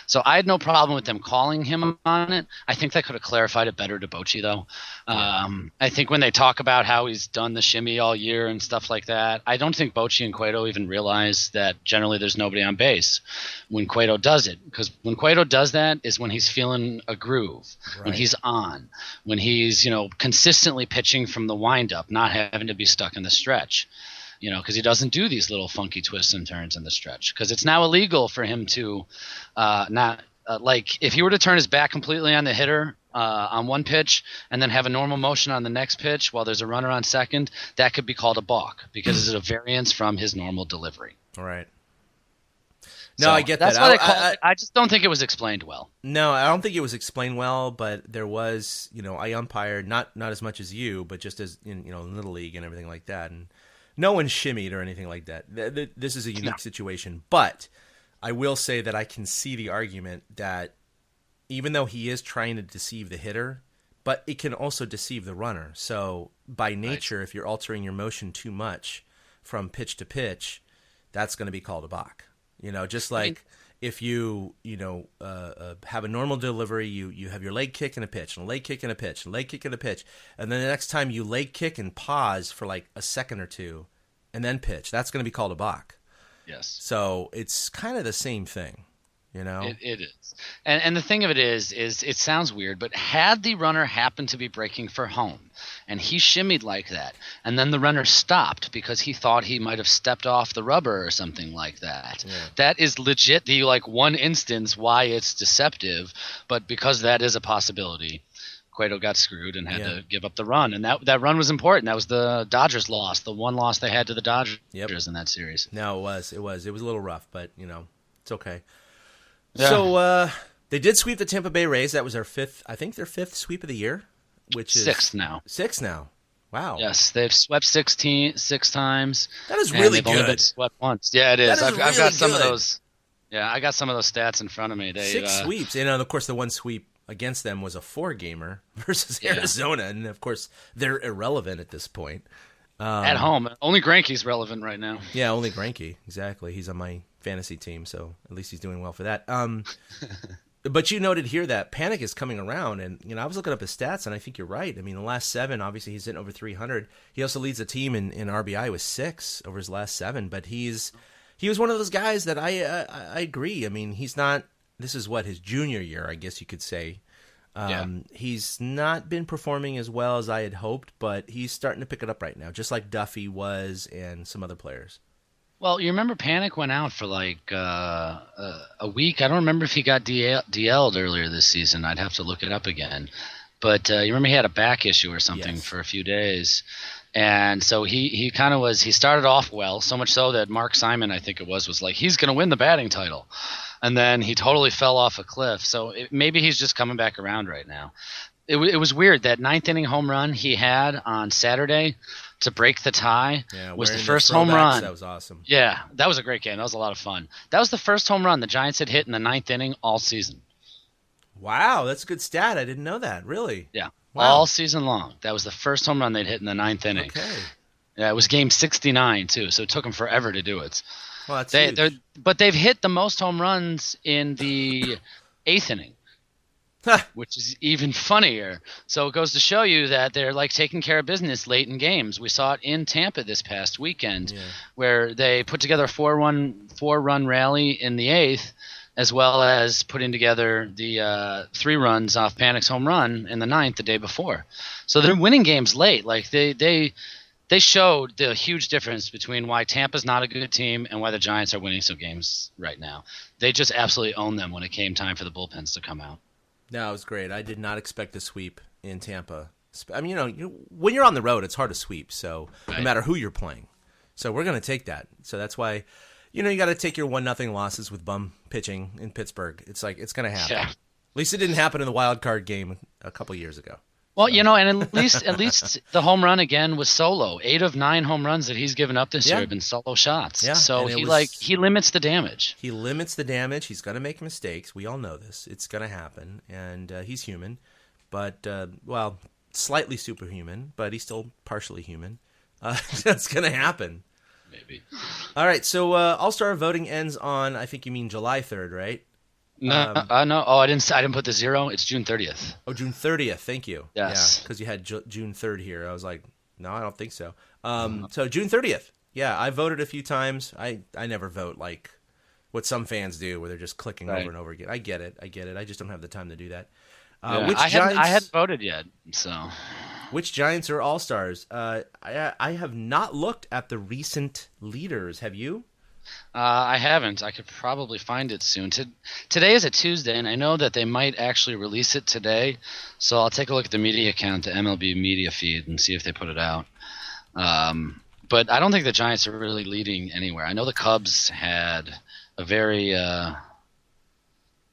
So I had no problem with them calling him on it. I think that could have clarified it better to Bochy, though. I think when they talk about how he's done the shimmy all year and stuff like that, I don't think Bochy and Cueto even realize that generally there's nobody on base when Cueto does it. Because when Cueto does that is when he's feeling a groove, when he's on, when he's consistently pitching from the windup, not having to be stuck in the stretch. Because he doesn't do these little funky twists and turns in the stretch. Because it's now illegal for him to if he were to turn his back completely on the hitter on one pitch and then have a normal motion on the next pitch while there's a runner on second, that could be called a balk because it's a variance from his normal delivery. All right. No, I get that's that. What I call it. I just don't think it was explained well. No, I don't think it was explained well, but there was, I umpired, not as much as you, but just as, in Little League and everything like that. And no one shimmied or anything like that. This is a unique situation. But I will say that I can see the argument that even though he is trying to deceive the hitter, but it can also deceive the runner. So by nature, if you're altering your motion too much from pitch to pitch, that's going to be called a balk. Just like if you have a normal delivery, you have your leg kick and a pitch, and a leg kick and a pitch, and a leg kick and a pitch, and then the next time you leg kick and pause for like a second or two, and then pitch, that's going to be called a balk. Yes. So it's kind of the same thing, you know? It is. And the thing of it is it sounds weird, but had the runner happened to be braking for home and he shimmied like that, and then the runner stopped because he thought he might have stepped off the rubber or something like that, that is legit the one instance why it's deceptive. But because that is a possibility, Cueto got screwed and had to give up the run. And that run was important. That was the Dodgers loss, the one loss they had to the Dodgers in that series. No, it was a little rough, but it's okay. Yeah. So they did sweep the Tampa Bay Rays. That was their fifth sweep of the year, which is sixth now. Wow. Yes, they've swept 6 times. That is really good. Only been swept once. Yeah, it is. I've got some of those. Yeah, I got some of those stats in front of me. 6 sweeps, and of course the one sweep against them was a 4-gamer versus Arizona, and of course they're irrelevant at this point. At home, only Greinke's relevant right now. Yeah, only Greinke. Exactly. He's on my fantasy team, so at least he's doing well for that. But you noted here that Panic is coming around, and I was looking up his stats, and I think you're right. I mean, the last 7, obviously he's hitting over 300. He also leads the team in RBI with 6 over his last 7. But he was one of those guys that I agree. I mean, he's not. This is his junior year, I guess you could say. He's not been performing as well as I had hoped, but he's starting to pick it up right now, just like Duffy was and some other players. Well, you remember Panic went out for a week. I don't remember if he got DL'd earlier this season. I'd have to look it up again. But you remember he had a back issue or something for a few days. And so he kind of was – he started off well, so much so that Mark Simon, I think it was like, he's going to win the batting title. And then he totally fell off a cliff. So maybe he's just coming back around right now. It was weird. That 9th inning home run he had on Saturday to break the tie was the first home run. That was awesome. Yeah, that was a great game. That was a lot of fun. That was the first home run the Giants had hit in the 9th inning all season. Wow, that's a good stat. I didn't know that. Really? Yeah. Wow. All season long. That was the first home run they'd hit in the 9th inning. Okay. Yeah, it was game 69 too, so it took them forever to do it. Well, that's huge. But they've hit the most home runs in the 8th inning, which is even funnier. So it goes to show you that they're taking care of business late in games. We saw it in Tampa this past weekend, where they put together a 4-run rally in the 8th, as well as putting together the 3 runs off Panic's home run in the 9th the day before. So they're winning games late. They showed the huge difference between why Tampa's not a good team and why the Giants are winning some games right now. They just absolutely owned them when it came time for the bullpens to come out. No, it was great. I did not expect a sweep in Tampa. I mean, when you're on the road, it's hard to sweep, so no matter who you're playing. So we're going to take that. So that's why, you got to take your 1-0 losses with bum pitching in Pittsburgh. It's it's going to happen. Yeah. At least it didn't happen in the wild card game a couple years ago. Well, and at least the home run again was solo. 8 of 9 home runs that he's given up this year have been solo shots. Yeah, so he limits the damage. He limits the damage. He's going to make mistakes. We all know this. It's going to happen, and he's human, but slightly superhuman, but he's still partially human. That's going to happen. Maybe. All right. So All-Star voting ends on, I think you mean July 3rd, right? No, no. Oh, I didn't put the 0. It's June 30th. Oh, June 30th. Thank you. Yes. Yeah, because you had June 3rd here. I was like, no, I don't think so. So June 30th. Yeah, I voted a few times. I never vote like what some fans do, where they're just clicking over and over again. I get it. I just don't have the time to do that. I hadn't voted yet. So, which Giants are All-Stars? I have not looked at the recent leaders. Have you? I haven't. I could probably find it soon. Today is a Tuesday, and I know that they might actually release it today. So I'll take a look at the media account, the MLB media feed, and see if they put it out. But I don't think the Giants are really leading anywhere. I know the Cubs had a very,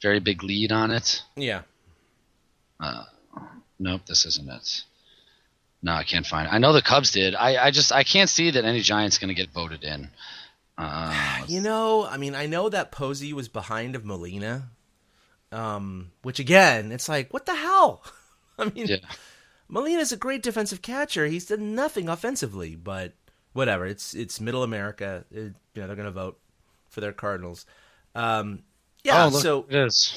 very big lead on it. Yeah. Nope, this isn't it. No, I can't find it. I know the Cubs did. I can't see that any Giant's going to get voted in. I know that Posey was behind of Molina, which again, it's like, what the hell? I mean, Molina's a great defensive catcher. He's done nothing offensively, but whatever. It's Middle America. They're going to vote for their Cardinals. So it is.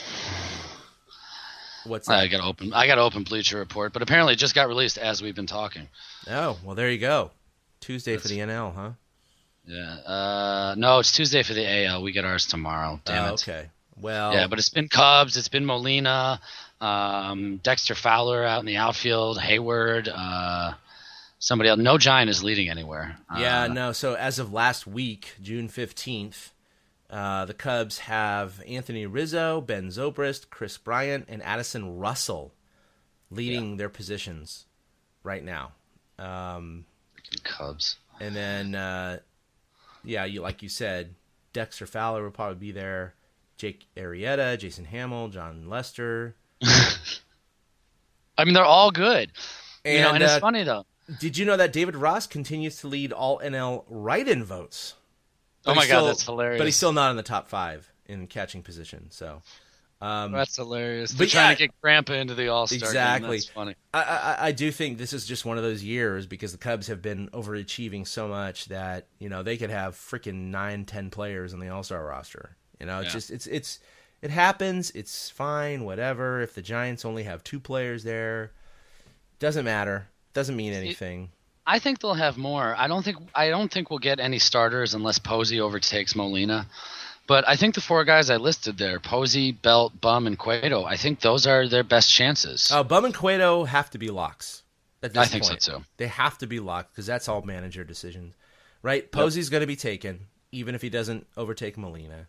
What's that? I got to open Bleacher Report, but apparently it just got released as we've been talking. Oh, well, there you go. Tuesday for the NL, huh? Yeah. No, it's Tuesday for the AL. We get ours tomorrow. Damn it. Okay. Well. Yeah, but it's been Cubs. It's been Molina, Dexter Fowler out in the outfield, Hayward, somebody else. No Giant is leading anywhere. Yeah, no. So as of last week, June 15th, the Cubs have Anthony Rizzo, Ben Zobrist, Chris Bryant, and Addison Russell leading their positions right now. Cubs. And then, like you said, Dexter Fowler will probably be there. Jake Arrieta, Jason Hamill, John Lester. I mean, they're all good. And, and it's funny, though. Did you know that David Ross continues to lead all NL write-in votes? Oh my God, that's hilarious. But he's still not in the top 5 in catching position. So that's hilarious. But They're trying to get Grandpa into the All-Star exactly. game. That's funny. I do think this is just one of those years because the Cubs have been overachieving so much that they could have freaking 9-10 players on the All-Star roster. It's just it happens. It's fine, whatever. If the Giants only have 2 players there, doesn't matter. Doesn't mean anything. I think they'll have more. I don't think we'll get any starters unless Posey overtakes Molina. But I think the 4 guys I listed there, Posey, Belt, Bum, and Cueto, I think those are their best chances. Bum and Cueto have to be locks at this I think point. so too. They have to be locked because that's all manager decisions, right? Posey's going to be taken even if he doesn't overtake Molina.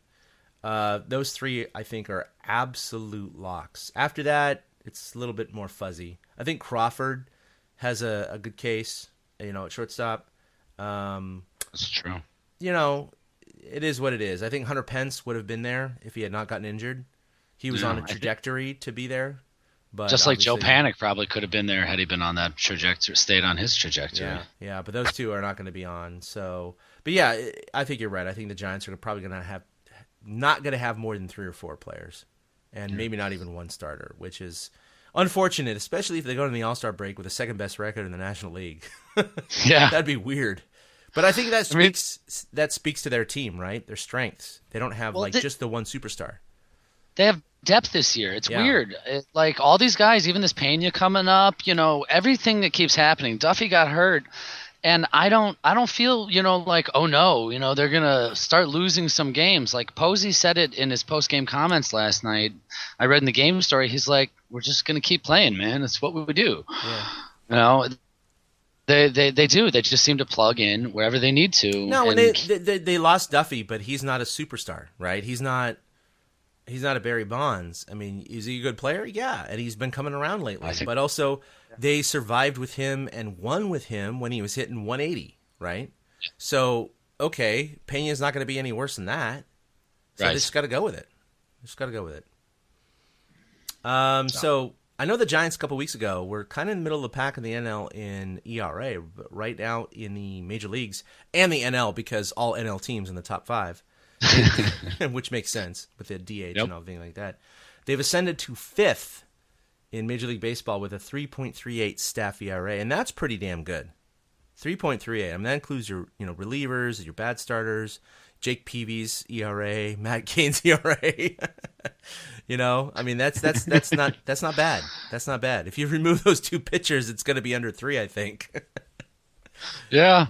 Those 3 I think are absolute locks. After that, it's a little bit more fuzzy. I think Crawford has a good case, at shortstop. That's true. It is what it is. I think Hunter Pence would have been there if he had not gotten injured. He was on a trajectory to be there. But just like Joe Panic probably could have been there had he been on that trajectory, stayed on his trajectory. Yeah, but those 2 are not going to be on. So, but yeah, I think you're right. I think the Giants are probably going to not going to have more than 3 or 4 players, and maybe not even 1 starter, which is unfortunate, especially if they go to the All-Star break with the second best record in the National League. Yeah, that'd be weird. But I think that speaks to their team, right? Their strengths. They don't have just the one superstar. They have depth this year. It's weird. Like all these guys, even this Pena coming up, everything that keeps happening. Duffy got hurt, and I don't feel, like, oh no, they're gonna start losing some games. Like Posey said it in his post-game comments last night. I read in the game story. He's like, we're just gonna keep playing, man. It's what we do. Yeah. They do. They just seem to plug in wherever they need to. No, and they lost Duffy, but he's not a superstar, right? He's not a Barry Bonds. I mean, is he a good player? Yeah, and he's been coming around lately. But also, they survived with him and won with him when he was hitting 180, right? So, okay, Pena's not going to be any worse than that. So they just got to go with it. So I know the Giants a couple weeks ago were kind of in the middle of the pack in the NL in ERA, but right now in the major leagues and the NL because all NL teams in the top 5, which makes sense with the DH and everything like that. They've ascended to 5th in Major League Baseball with a 3.38 staff ERA, and that's pretty damn good. 3.38. I mean, that includes your relievers, your bad starters, Jake Peavy's ERA, Matt Cain's ERA. I mean, that's not bad. That's not bad. If you remove those 2 pitchers, it's going to be under 3, I think. Yeah.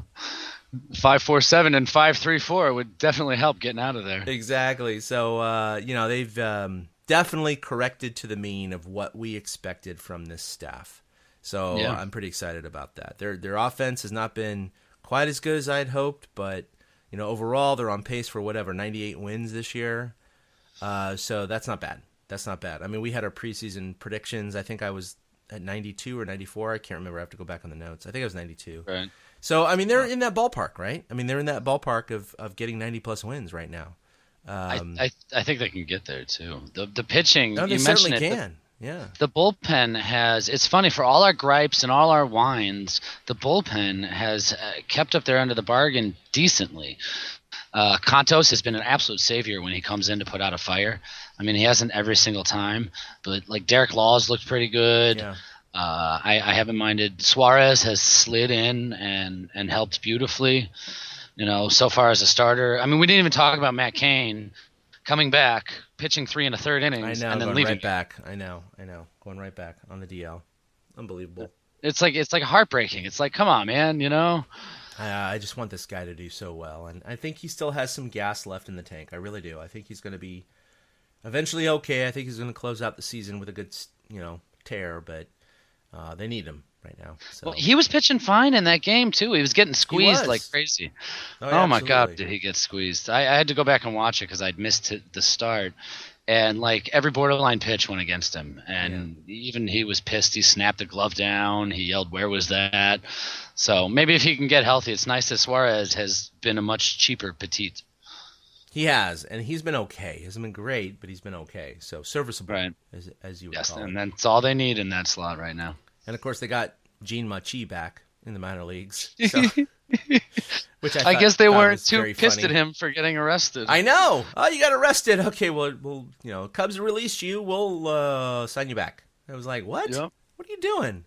5.47 and 5.34 would definitely help getting out of there. Exactly. So, they've definitely corrected to the mean of what we expected from this staff. So I'm pretty excited about that. Their offense has not been quite as good as I had hoped, but overall they're on pace for 98 wins this year. So that's not bad. I mean, we had our preseason predictions. I think I was at 92 or 94. I can't remember. I have to go back on the notes. I think I was 92. Right. So, I mean, they're in that ballpark, right? I mean, they're in that ballpark of getting 90-plus wins right now. I think they can get there, too. The pitching, no, they you certainly mentioned it. can. Yeah. The bullpen has – it's funny, for all our gripes and all our whines, the bullpen has kept up their end of the bargain decently. Contos has been an absolute savior when he comes in to put out a fire. I mean, he hasn't every single time, but like Derek Laws looked pretty good. Yeah. I haven't minded. Suarez has slid in and helped beautifully. So far as a starter. I mean, we didn't even talk about Matt Cain coming back, pitching 3 1/3 innings, and then leaving. Right back. I know, going right back on the DL. Unbelievable. It's like heartbreaking. It's like, come on, man. I just want this guy to do so well, and I think he still has some gas left in the tank. I really do. I think he's going to be eventually okay. I think he's going to close out the season with a good, tear, but they need him right now. So. Well, he was pitching fine in that game too. He was getting squeezed like crazy. Yeah, oh my God, absolutely. did he get squeezed? I had to go back and watch it because I'd missed the start. And like every borderline pitch went against him, and even he was pissed. He snapped the glove down. He yelled, "Where was that?" So maybe if he can get healthy, it's nice that Suarez has been a much cheaper petite. He has, and he's been okay. He hasn't been great, but he's been okay. So serviceable, Right. as you would Yes, call and it. that's all they need in that slot right now. And of course, they got Gene Machi back in the minor leagues, so, which I guess they thought weren't was too very pissed funny. at him for getting arrested. I know. Oh, you got arrested. Okay, well, Cubs released you. We'll sign you back. I was like, what? Yep. What are you doing?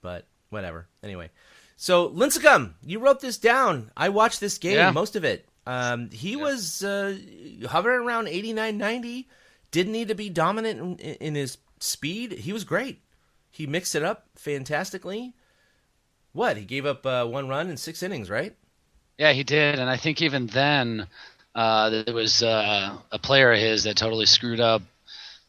But whatever. Anyway, so Lincecum, you wrote this down. I watched this game, most of it. He was hovering around 89, 90. Didn't need to be dominant in his speed. He was great. He mixed it up fantastically. What? He gave up 1 run in 6 innings, right? Yeah, he did, and I think even then there was a player of his that totally screwed up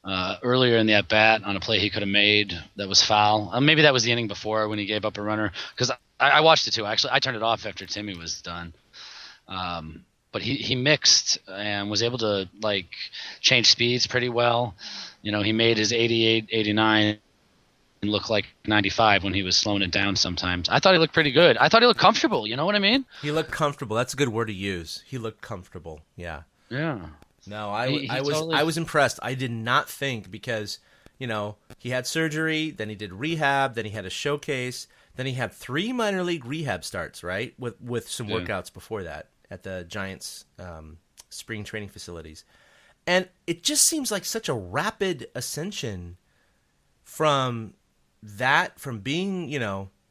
earlier in the at-bat on a play he could have made that was foul. Maybe that was the inning before when he gave up a runner, because I watched it too. Actually, I turned it off after Timmy was done. But he mixed and was able to change speeds pretty well. He made his 88, 89 look like 95 when he was slowing it down sometimes. I thought he looked pretty good. I thought he looked comfortable. You know what I mean? He looked comfortable. That's a good word to use. He looked comfortable. Yeah. Yeah. No, He I was impressed. I did not think, because he had surgery, then he did rehab, then he had a showcase, then he had 3 minor league rehab starts, right? With some workouts before that at the Giants spring training facilities. And it just seems like such a rapid ascension from being,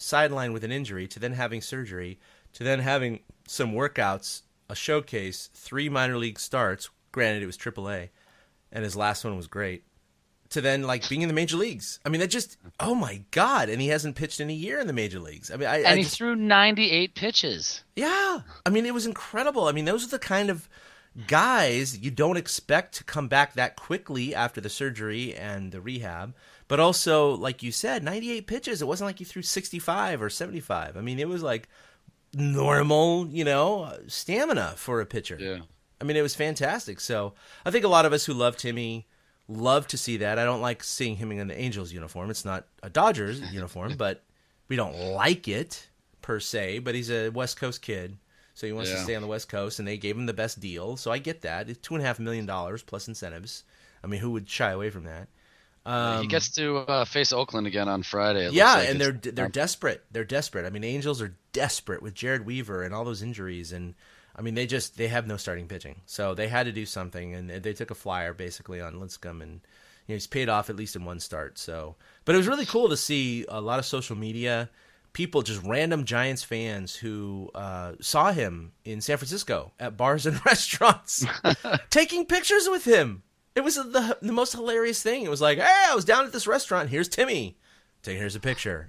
sidelined with an injury to then having surgery to then having some workouts, a showcase, 3 minor league starts. Granted, it was AAA, and his last one was great. To then being in the major leagues. I mean, that just, oh my God! And he hasn't pitched in a year in the major leagues. I mean, he threw 98 pitches. Yeah, I mean, it was incredible. I mean, those are the kind of guys you don't expect to come back that quickly after the surgery and the rehab. But also, like you said, 98 pitches. It wasn't like he threw 65 or 75. I mean, it was like normal, stamina for a pitcher. Yeah. I mean, it was fantastic. So I think a lot of us who love Timmy love to see that. I don't like seeing him in an Angels uniform. It's not a Dodgers uniform, but we don't like it per se. But he's a West Coast kid, so he wants to stay on the West Coast, and they gave him the best deal. So I get that. It's $2.5 million plus incentives. I mean, who would shy away from that? He gets to face Oakland again on Friday. And they're desperate. They're desperate. I mean, Angels are desperate with Jared Weaver and all those injuries, and I mean, they have no starting pitching, so they had to do something, and they took a flyer basically on Lincecum, and he's paid off at least in 1 start. So, but it was really cool to see a lot of social media people, just random Giants fans who saw him in San Francisco at bars and restaurants, taking pictures with him. It was the most hilarious thing. It was like, hey, I was down at this restaurant. Here's Timmy. Here's a picture,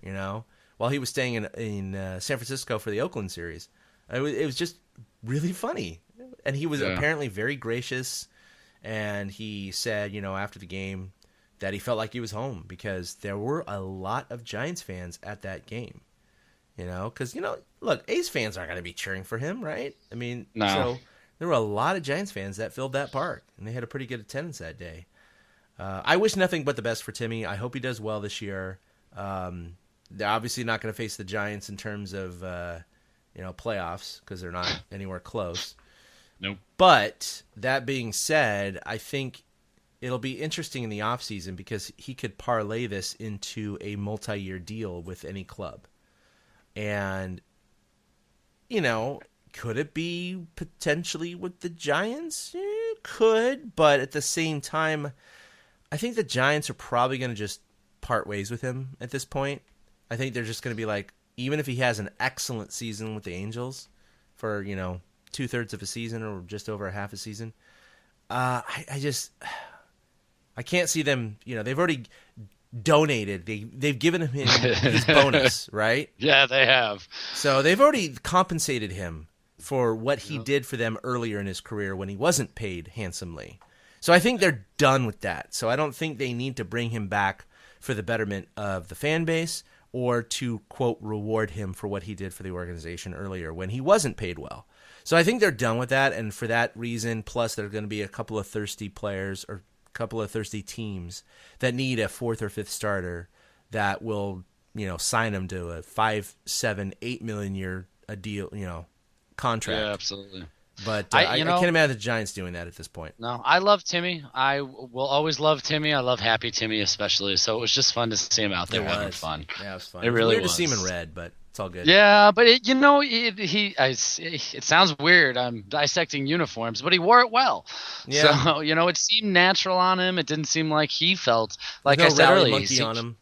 while he was staying in San Francisco for the Oakland series. It was just really funny. And he was apparently very gracious. And he said, after the game that he felt like he was home because there were a lot of Giants fans at that game. Because, look, A's fans aren't going to be cheering for him, right? I mean, No. So there were a lot of Giants fans that filled that park, and they had a pretty good attendance that day. I wish nothing but the best for Timmy. I hope he does well this year. They're obviously not going to face the Giants in terms of, playoffs because they're not anywhere close. Nope. But that being said, I think it'll be interesting in the offseason because he could parlay this into a multi-year deal with any club. And, could it be potentially with the Giants? It could, but at the same time, I think the Giants are probably going to just part ways with him at this point. I think they're just going to be like, even if he has an excellent season with the Angels for, 2/3 of a season or just over a half a season, I can't see them, they've already donated. They've given him his bonus, right? Yeah, they have. So they've already compensated him for what he did for them earlier in his career when he wasn't paid handsomely. So I think they're done with that. So I don't think they need to bring him back for the betterment of the fan base or to, quote, reward him for what he did for the organization earlier when he wasn't paid well. So I think they're done with that, and for that reason, plus there are going to be a couple of thirsty players or a couple of thirsty teams that need a fourth or fifth starter that will, sign them to a 5, 7, 8 million year a deal, contract. Yeah, absolutely. But I can't imagine the Giants doing that at this point. No, I love Timmy. I will always love Timmy. I love Happy Timmy especially. So it was just fun to see him out there having fun. Yeah, it was fun. It really weird was. to see him in red, but it's all good. Yeah, but it sounds weird. I'm dissecting uniforms, but he wore it well. Yeah. So it seemed natural on him. It didn't seem like he felt like There's I no said rally earlier. monkey on him.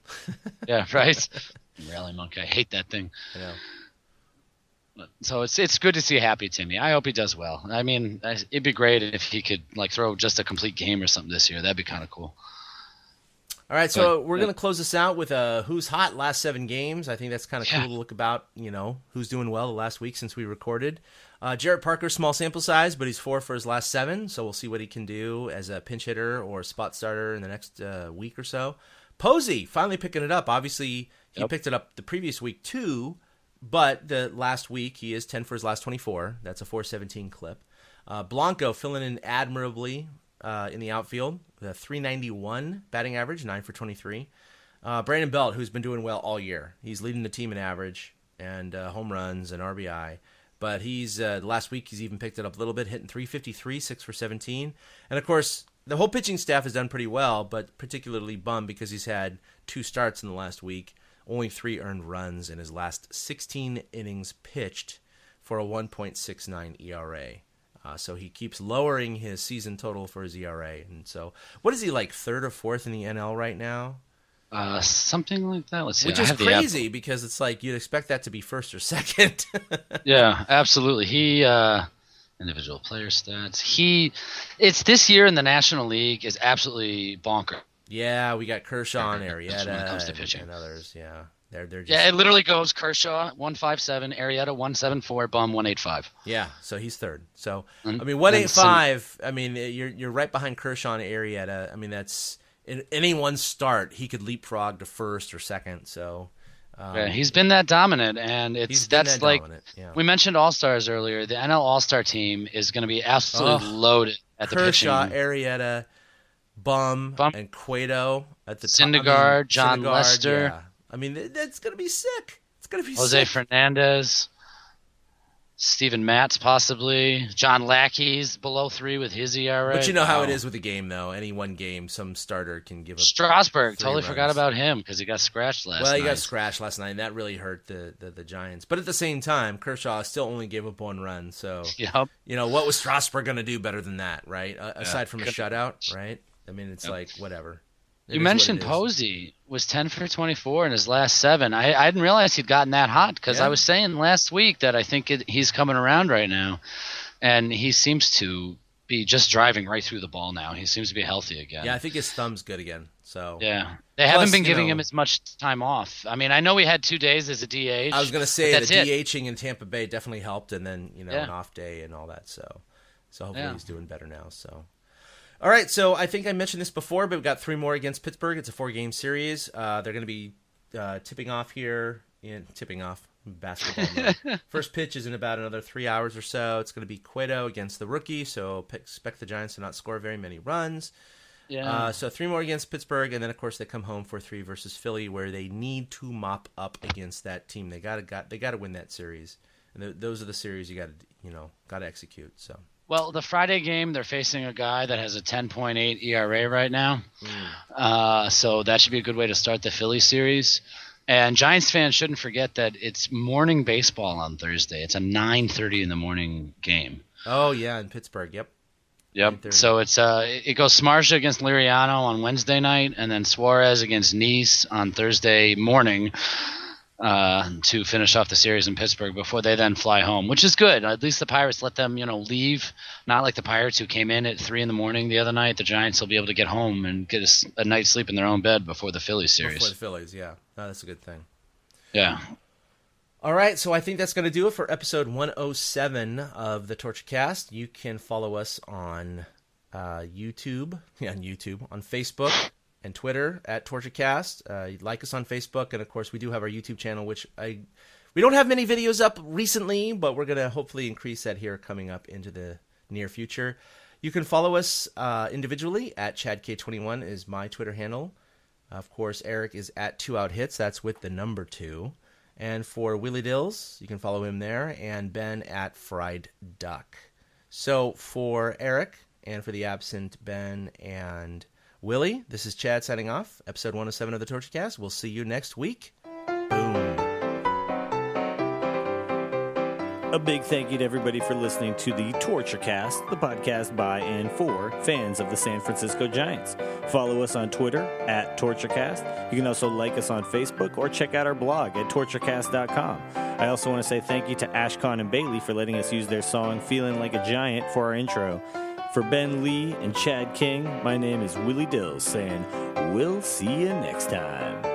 Yeah, right. Rally monkey. I hate that thing. I know. So it's good to see Happy Timmy. I hope he does well. I mean, it'd be great if he could throw just a complete game or something this year. That'd be kind of cool. All right, so we're going to close this out with who's hot last 7 games. I think that's kind of cool to look about, who's doing well the last week since we recorded. Jarrett Parker, small sample size, but he's 4 for his last 7, so we'll see what he can do as a pinch hitter or spot starter in the next week or so. Posey, finally picking it up. Obviously, he picked it up the previous week too, but the last week he is 10 for his last 24. That's a 417 clip. Blanco filling in admirably in the outfield, the 391 batting average, 9 for 23. Brandon Belt, who's been doing well all year. He's leading the team in average and home runs and RBI. But he's last week he's even picked it up a little bit, hitting 353, 6 for 17. And, of course, the whole pitching staff has done pretty well, but particularly bummed because he's had 2 starts in the last week, only 3 earned runs in his last 16 innings pitched for a 1.69 ERA. So he keeps lowering his season total for his ERA. And so, what is he, like 3rd or 4th in the NL right now? Something like that. Let's see. Which is crazy because it's like you'd expect that to be 1st or 2nd. Yeah, absolutely. He individual player stats. It's this year in the National League is absolutely bonkers. Yeah, we got Kershaw and Arrieta when it comes to pitching. and others. Yeah, they're just... Yeah, it literally goes Kershaw 157, Arrieta 174, Bum 185. Yeah, so he's 3rd. So I mean 185. I mean you're right behind Kershaw and Arrieta. I mean that's in any one start he could leapfrog to 1st or 2nd. So yeah, he's been that dominant, and that's like we mentioned All Stars earlier. The NL All Star team is going to be absolutely loaded at the pitching. Kershaw, Arrieta, Bum, and Cueto at the top. Syndergaard, John Lester. Yeah. I mean, that's going to be sick. It's going to be Jose sick. Fernandez, Steven Matz possibly, John Lackey's below 3 with his ERA. But you know how it is with the game, though. Any one game, some starter can give up Strasburg, 3 totally runs. Forgot about him because he got scratched last night. Well, he got scratched last night, and that really hurt the Giants. But at the same time, Kershaw still only gave up 1 run. So, what was Strasburg going to do better than that, right? Aside from a shutout, right? I mean, it's like, whatever. You mentioned Posey was 10 for 24 in his last 7. I didn't realize he'd gotten that hot because I was saying last week that I think he's coming around right now, and he seems to be just driving right through the ball now. He seems to be healthy again. Yeah, I think his thumb's good again. So yeah, they haven't been giving him as much time off. I mean, I know we had 2 days as a DH. I was going to say the DHing in Tampa Bay definitely helped, and then an off day and all that. So hopefully he's doing better now. So. All right, so I think I mentioned this before, but we've got 3 more against Pittsburgh. It's a 4-game series. They're going to be tipping off basketball mode. First pitch is in about another 3 hours or so. It's going to be Cueto against the rookie, so expect the Giants to not score very many runs. Yeah. So 3 more against Pittsburgh, and then of course they come home for 3 versus Philly, where they need to mop up against that team. They got to win that series, and those are the series you got to execute. So. Well, the Friday game, they're facing a guy that has a 10.8 ERA right now. So that should be a good way to start the Philly series. And Giants fans shouldn't forget that it's morning baseball on Thursday. It's a 9:30 in the morning game. Oh, yeah, in Pittsburgh, yep. So it goes Smarja against Liriano on Wednesday night, and then Suarez against Nice on Thursday morning. to finish off the series in Pittsburgh before they then fly home, which is good. At least the Pirates let them, leave. Not like the Pirates who came in at 3 a.m. the other night. The Giants will be able to get home and get a night's sleep in their own bed before the Phillies series. Before the Phillies, yeah. No, that's a good thing. Yeah. All right, so I think that's going to do it for episode 107 of the Torture Cast. You can follow us on YouTube, on Facebook and Twitter at TortureCast. Like us on Facebook, and of course we do have our YouTube channel, which we don't have many videos up recently, but we're going to hopefully increase that here coming up into the near future. You can follow us individually at ChadK21 is my Twitter handle. Of course, Eric is at 2OutHits. That's with the number 2. And for Willie Dills, you can follow him there, and Ben at Fried Duck. So for Eric and for the absent Ben and Willie, this is Chad signing off. Episode 107 of the Torture Cast. We'll see you next week. Boom. A big thank you to everybody for listening to the Torture Cast, the podcast by and for fans of the San Francisco Giants. Follow us on Twitter at TortureCast. You can also like us on Facebook or check out our blog at torturecast.com. I also want to say thank you to Ashcon and Bailey for letting us use their song Feeling Like a Giant for our intro. For Ben Lee and Chad King, my name is Willie Dills saying, we'll see you next time.